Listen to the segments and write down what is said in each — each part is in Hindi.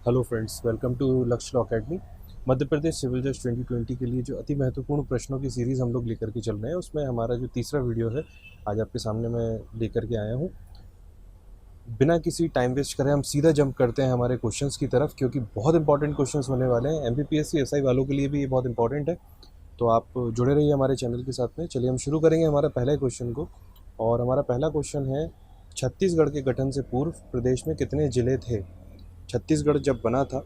हेलो फ्रेंड्स, वेलकम टू लक्ष्य law academy. Madhya Pradesh civil जज 2020 के लिए जो अति महत्वपूर्ण प्रश्नों की सीरीज़ हम लोग लेकर के चल रहे हैं, उसमें हमारा जो तीसरा वीडियो है आज आपके सामने मैं लेकर के आया हूँ। बिना किसी टाइम वेस्ट करे हम सीधा जंप करते हैं हमारे क्वेश्चंस की तरफ, क्योंकि बहुत इंपॉर्टेंट क्वेश्चंस होने वाले हैं। एमपीपीएससी एसआई वालों के लिए भी ये बहुत इंपॉर्टेंट है, तो आप जुड़े रहिए हमारे चैनल के साथ में। चलिए हम शुरू करेंगे हमारा पहले क्वेश्चन को। और हमारा पहला क्वेश्चन है, छत्तीसगढ़ के गठन से पूर्व प्रदेश में कितने ज़िले थे? छत्तीसगढ़ जब बना था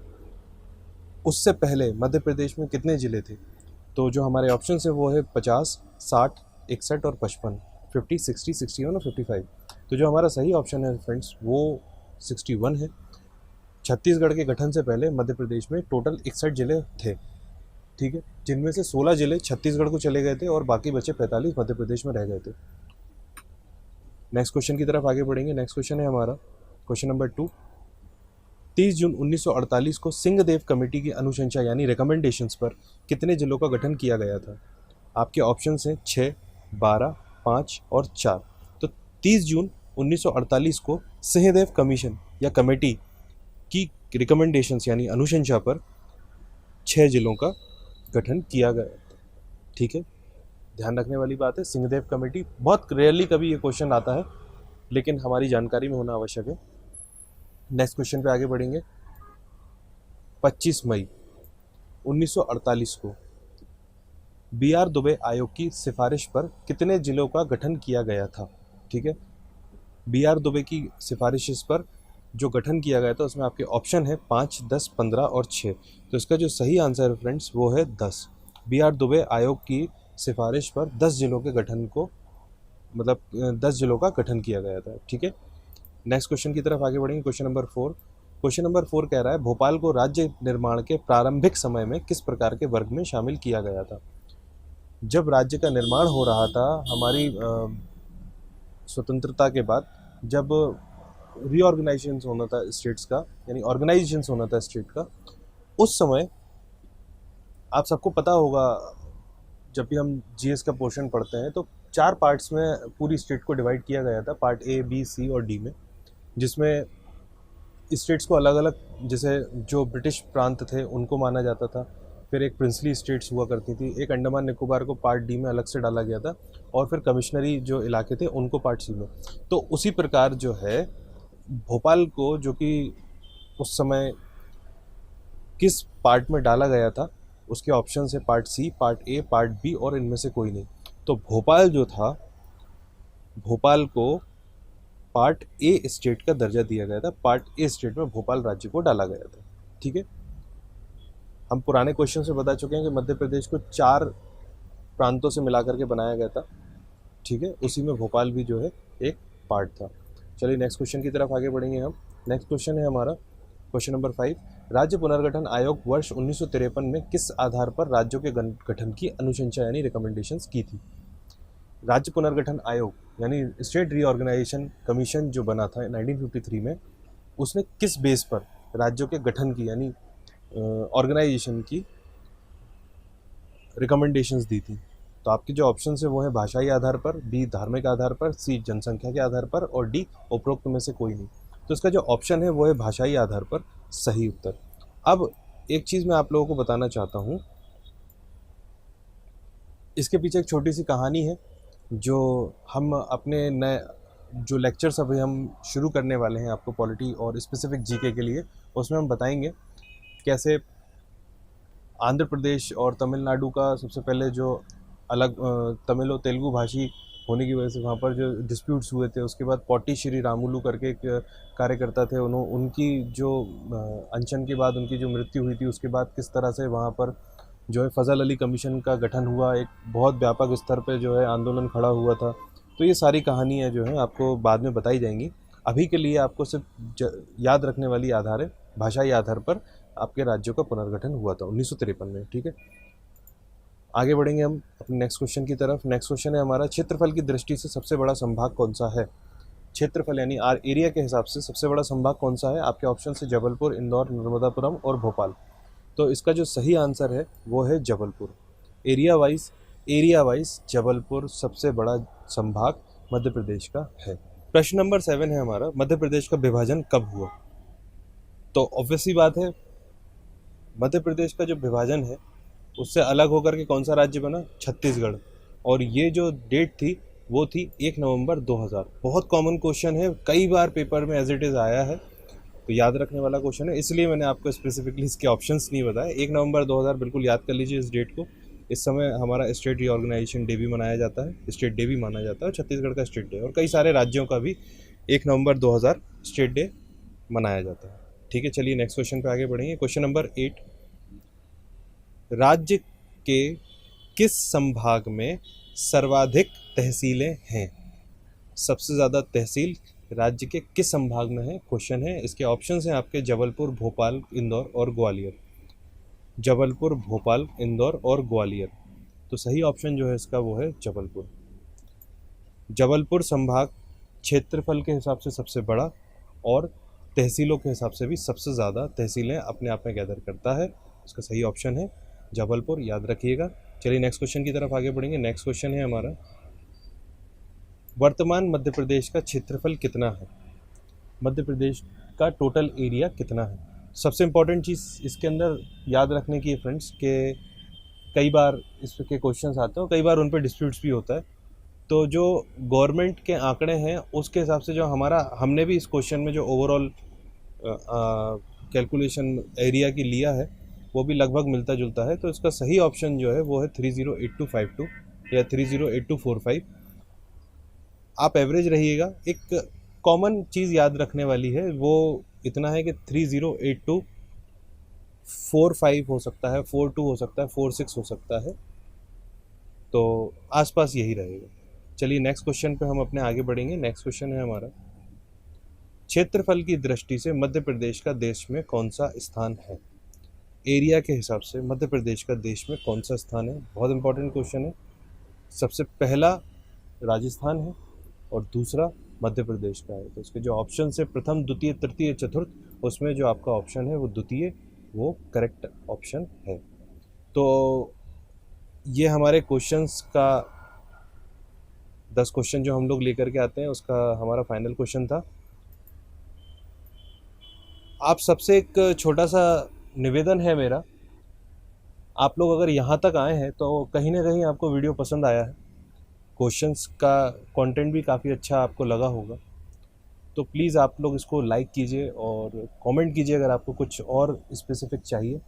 उससे पहले मध्य प्रदेश में कितने ज़िले थे? तो जो हमारे ऑप्शन है वो है 50, 60, 61 और 55। 50, 60, 61 और 55। तो जो हमारा सही ऑप्शन है फ्रेंड्स वो 61 है। छत्तीसगढ़ के गठन से पहले मध्य प्रदेश में टोटल 61 ज़िले थे, ठीक है, जिनमें से 16 ज़िले छत्तीसगढ़ को चले गए थे और बाकी बचे 45 मध्य प्रदेश में रह गए थे। नेक्स्ट क्वेश्चन की तरफ आगे बढ़ेंगे। नेक्स्ट क्वेश्चन है हमारा क्वेश्चन नंबर 2। 30 जून 1948 को सिंहदेव कमेटी की अनुशंसा यानी रिकमेंडेशंस पर कितने जिलों का गठन किया गया था? आपके ऑप्शंस हैं 6, 12, 5 और 4। तो 30 जून 1948 को सिंहदेव कमीशन या कमेटी की रिकमेंडेशंस यानी अनुशंसा पर 6 जिलों का गठन किया गया था, ठीक है। ध्यान रखने वाली बात है, सिंहदेव कमेटी बहुत रेयरली कभी ये क्वेश्चन आता है, लेकिन हमारी जानकारी में होना आवश्यक है। नेक्स्ट क्वेश्चन पे आगे बढ़ेंगे। 25 मई 1948 को BR दुबे आयोग की सिफारिश पर कितने जिलों का गठन किया गया था? ठीक है, BR दुबे की सिफारिश पर जो गठन किया गया था उसमें आपके ऑप्शन है 5, 10, 15 और 6। तो इसका जो सही आंसर है फ्रेंड्स वो है 10। BR दुबे आयोग की सिफारिश पर 10 जिलों के गठन को मतलब 10 जिलों का गठन किया गया था, ठीक है। नेक्स्ट क्वेश्चन की तरफ आगे बढ़ेंगे। Question number 4। क्वेश्चन नंबर 4 कह रहा है, भोपाल को राज्य निर्माण के प्रारंभिक समय में किस प्रकार के वर्ग में शामिल किया गया था? जब राज्य का निर्माण हो रहा था हमारी स्वतंत्रता के बाद, जब रीऑर्गेनाइजेशन होना था स्टेट्स का यानी ऑर्गेनाइजेशन होना था स्टेट का, उस समय आप सबको पता होगा, जब भी हम जीएस का पोर्शन पढ़ते हैं तो 4 पार्ट्स में पूरी स्टेट को डिवाइड किया गया था, पार्ट ए, बी, सी और डी में, जिसमें स्टेट्स को अलग अलग, जैसे जो ब्रिटिश प्रांत थे उनको माना जाता था, फिर एक प्रिंसली स्टेट्स हुआ करती थी, एक अंडमान निकोबार को पार्ट डी में अलग से डाला गया था, और फिर कमिश्नरी जो इलाके थे उनको पार्ट सी में। तो उसी प्रकार जो है भोपाल को, जो कि उस समय किस पार्ट में डाला गया था, उसके ऑप्शन है part C, part A, part B और इनमें से कोई नहीं। तो भोपाल जो था, भोपाल को पार्ट ए स्टेट का दर्जा दिया गया था, पार्ट ए स्टेट में भोपाल राज्य को डाला गया था, ठीक है। हम पुराने क्वेश्चन से बता चुके हैं कि मध्य प्रदेश को 4 प्रांतों से मिलाकर के बनाया गया था, ठीक है, उसी में भोपाल भी जो है एक पार्ट था। चलिए नेक्स्ट क्वेश्चन की तरफ आगे बढ़ेंगे हम। नेक्स्ट क्वेश्चन है हमारा क्वेश्चन नंबर 5। राज्य पुनर्गठन आयोग वर्ष 1953 में किस आधार पर राज्यों के गठन की अनुशंसा यानी रिकमेंडेशंस की थी? राज्य पुनर्गठन आयोग यानी स्टेट रीऑर्गेनाइजेशन कमीशन जो बना था 1953 में, उसने किस बेस पर राज्यों के गठन की यानी ऑर्गेनाइजेशन की रिकमेंडेशंस दी थी? तो आपके जो ऑप्शन है वो है भाषाई आधार पर, बी धार्मिक आधार पर, सी जनसंख्या के आधार पर और डी उपरोक्त में से कोई नहीं। तो इसका जो ऑप्शन है वो है भाषाई आधार पर, सही उत्तर। अब एक चीज़ मैं आप लोगों को बताना चाहता हूँ, इसके पीछे एक छोटी सी कहानी है जो हम अपने नए जो लेक्चर्स अभी हम शुरू करने वाले हैं आपको पॉलिटी और स्पेसिफिक जीके के लिए, उसमें हम बताएंगे कैसे आंध्र प्रदेश और तमिलनाडु का सबसे पहले जो अलग तमिल और तेलुगु भाषी होने की वजह से वहाँ पर जो डिस्प्यूट्स हुए थे, उसके बाद पोटी श्री रामुलु करके एक कार्यकर्ता थे, उनकी जो अनशन के बाद उनकी जो मृत्यु हुई थी, उसके बाद किस तरह से वहाँ पर जो है फजल अली कमीशन का गठन हुआ, एक बहुत व्यापक स्तर पे जो है आंदोलन खड़ा हुआ था। तो ये सारी कहानियाँ जो हैं आपको बाद में बताई जाएंगी। अभी के लिए आपको सिर्फ याद रखने वाली आधार है, भाषाई आधार पर आपके राज्यों का पुनर्गठन हुआ था 1953 में, ठीक है। आगे बढ़ेंगे हम अपने नेक्स्ट क्वेश्चन की तरफ। नेक्स्ट क्वेश्चन है हमारा, क्षेत्रफल की दृष्टि से सबसे बड़ा संभाग कौन सा है? क्षेत्रफल यानी एरिया के हिसाब से सबसे बड़ा संभाग कौन सा है? आपके ऑप्शन से जबलपुर, इंदौर, नर्मदापुरम और भोपाल। तो इसका जो सही आंसर है वो है जबलपुर। एरिया वाइज जबलपुर सबसे बड़ा संभाग मध्य प्रदेश का है। प्रश्न नंबर 7 है हमारा, मध्य प्रदेश का विभाजन कब हुआ? तो ऑब्वियसली बात है, मध्य प्रदेश का जो विभाजन है उससे अलग होकर के कौन सा राज्य बना? छत्तीसगढ़। और ये जो डेट थी वो थी 1 नवंबर 2000। बहुत कॉमन क्वेश्चन है, कई बार पेपर में एज इट इज़ आया है, तो याद रखने वाला क्वेश्चन है, इसलिए मैंने आपको स्पेसिफिकली इसके ऑप्शंस नहीं बताए। 1 नवंबर 2000 बिल्कुल याद कर लीजिए इस डेट को। इस समय हमारा स्टेट रीऑर्गेनाइजेशन डे भी मनाया जाता है, स्टेट डे भी माना जाता है, छत्तीसगढ़ का स्टेट डे, और कई सारे राज्यों का भी 1 नवंबर 2000 स्टेट डे मनाया जाता है। ठीक है, चलिए नेक्स्ट क्वेश्चन पे आगे बढ़ेंगे। क्वेश्चन नंबर 8, राज्य के किस संभाग में सर्वाधिक तहसीलें हैं? सबसे ज़्यादा तहसील राज्य के किस संभाग में है? क्वेश्चन है। इसके ऑप्शंस हैं आपके जबलपुर, भोपाल, इंदौर और ग्वालियर। जबलपुर, भोपाल, इंदौर और ग्वालियर। तो सही ऑप्शन जो है इसका वो है जबलपुर। जबलपुर संभाग क्षेत्रफल के हिसाब से सबसे बड़ा और तहसीलों के हिसाब से भी सबसे ज़्यादा तहसीलें अपने आप में गैदर करता है। इसका सही ऑप्शन है जबलपुर, याद रखिएगा। चलिए नेक्स्ट क्वेश्चन की तरफ आगे बढ़ेंगे। नेक्स्ट क्वेश्चन है हमारा, वर्तमान मध्य प्रदेश का क्षेत्रफल कितना है? मध्य प्रदेश का टोटल एरिया कितना है? सबसे इम्पॉर्टेंट चीज़ इसके अंदर याद रखने की है फ्रेंड्स, कि कई बार इसके क्वेश्चंस आते हैं, कई बार उन पर डिस्प्यूट्स भी होता है। तो जो गवर्नमेंट के आंकड़े हैं उसके हिसाब से जो हमने भी इस क्वेश्चन में जो ओवरऑल कैलकुलेशन एरिया की लिया है वो भी लगभग मिलता जुलता है। तो इसका सही ऑप्शन जो है वो है 308252 या 308245। आप एवरेज रहिएगा। एक कॉमन चीज़ याद रखने वाली है, वो इतना है कि 308245 हो सकता है, 42 हो सकता है, 46 हो सकता है, तो आसपास यही रहेगा। चलिए नेक्स्ट क्वेश्चन पे हम अपने आगे बढ़ेंगे। नेक्स्ट क्वेश्चन है हमारा, क्षेत्रफल की दृष्टि से मध्य प्रदेश का देश में कौन सा स्थान है? एरिया के हिसाब से मध्य प्रदेश का देश में कौन सा स्थान है? बहुत इंपॉर्टेंट क्वेश्चन है। सबसे पहला राजस्थान है और दूसरा मध्य प्रदेश का है। तो इसके जो ऑप्शन है प्रथम, द्वितीय, तृतीय, चतुर्थ, उसमें जो आपका ऑप्शन है वो द्वितीय, वो करेक्ट ऑप्शन है। तो ये हमारे क्वेश्चंस का 10 क्वेश्चन जो हम लोग लेकर के आते हैं उसका हमारा फाइनल क्वेश्चन था। आप सबसे एक छोटा सा निवेदन है मेरा, आप लोग अगर यहाँ तक आए हैं तो कहीं ना कहीं आपको वीडियो पसंद आया है, क्वेश्चंस का कंटेंट भी काफ़ी अच्छा आपको लगा होगा। तो प्लीज़ आप लोग इसको लाइक कीजिए और कमेंट कीजिए अगर आपको कुछ और स्पेसिफिक चाहिए।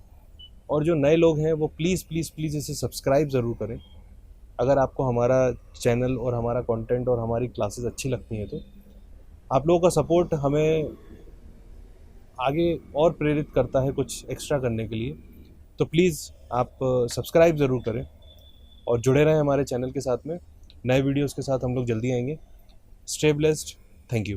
और जो नए लोग हैं वो प्लीज़ प्लीज़ प्लीज़ इसे सब्सक्राइब ज़रूर करें। अगर आपको हमारा चैनल और हमारा कंटेंट और हमारी क्लासेस अच्छी लगती हैं तो आप लोगों का सपोर्ट हमें आगे और प्रेरित करता है कुछ एक्स्ट्रा करने के लिए। तो प्लीज़ आप सब्सक्राइब ज़रूर करें और जुड़े रहें हमारे चैनल के साथ में। नए वीडियोज़ के साथ हम लोग जल्दी आएंगे। Stay blessed, thank you.